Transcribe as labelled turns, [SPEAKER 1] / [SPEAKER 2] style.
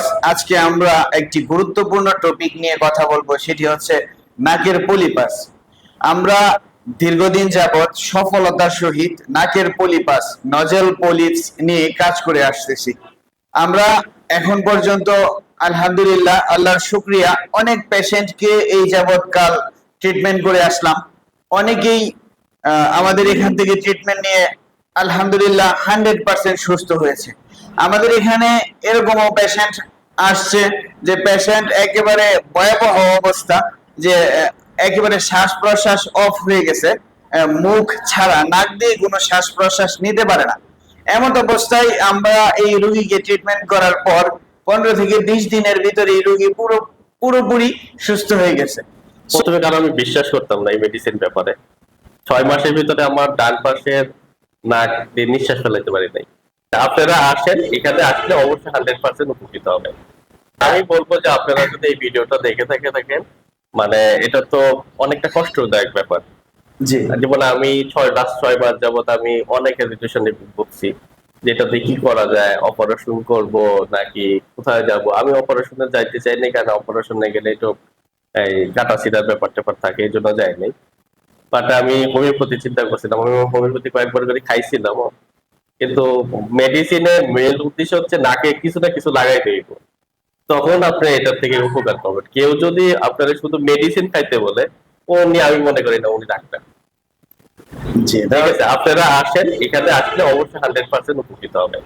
[SPEAKER 1] Viewers, আজকে আমরা একটি গুরুত্বপূর্ণ টপিক নিয়ে কথা বলবো, সেটি হচ্ছে নাকের পলিপাস। আমরা দীর্ঘদিন যাবৎ সফলতার সহিত নাকের পলিপাস, নজেল পলিপস নিয়ে কাজ করে আসতেছি। আমরা এখন পর্যন্ত আলহামদুলিল্লাহ, আল্লাহর শুকরিয়া, অনেক পেশেন্টকে এই যাবৎকাল ট্রিটমেন্ট করে আসলাম। অনেকেই আমাদের এখান থেকে ট্রিটমেন্ট নিয়ে আলহামদুলিল্লাহ 100% সুস্থ হয়েছে। আমাদের এখানে এরকমও পেশেন্ট আসছে যে পেশেন্ট একেবারে ভয়াবহ অবস্থা, যে একেবারে শ্বাস প্রশ্বাস অফ হয়ে গেছে, মুখ ছাড়া নাক দিয়ে কোনো শ্বাস প্রশ্বাস নিতে পারে না। এমন অবস্থায় আমরা এই রোগীকে ট্রিটমেন্ট করার পর 15 থেকে 20 দিনের ভিতরে এই রোগী পুরোপুরি সুস্থ হয়ে গেছে।
[SPEAKER 2] প্রথমে কারণ আমি বিশ্বাস করতাম না এই মেডিসিন ব্যাপারে। 6 মাসের ভিতরে আমার ডান পাশের নাক দিয়ে নিঃশ্বাস ফেলাইতে পারি নাই। আপনারা আসেন, এখানে আসলে অবশ্যই 100% উপকৃত হবেন। আমি বলবো যে আপনারা যদি এই ভিডিওটা দেখে থাকেন, মানে এটা তো অনেকটা কষ্টদায়ক ব্যাপার।
[SPEAKER 1] জি,
[SPEAKER 2] যেমন আমি 6 মাস যাবত আমি অনেক হেজিটেশনে ভুগছি, যেটাতে কি করা যায়, অপারেশন করব নাকি কোথায় যাব। আমি অপারেশনে যাইতে চাই না, কারণ অপারেশনে গেলে একটু এই কাটা ছিঁড়ার ব্যাপার থাকে, এই জন্য যাই নাই। বাট আমি হোমিওপ্যাথি চিন্তা করছিলাম, আমি হোমিওপ্যাথি কয়েকবার করে খাইছিলাম, কিন্তু মেডিসিনের মেন উদ্দেশ্য হচ্ছে নাকে কিছু না কিছু লাগাই দেব, তখন আপনি এটার থেকে উপকার পাবেন। কেউ যদি আপনারা শুধু মেডিসিন খাইতে বলে, উনি আমি মনে করি না উনি ডাক্তার।
[SPEAKER 1] জি,
[SPEAKER 2] ঠিক আছে, আপনারা আসেন, এখানে আসলে অবশ্যই 100% উপকৃত হবেন।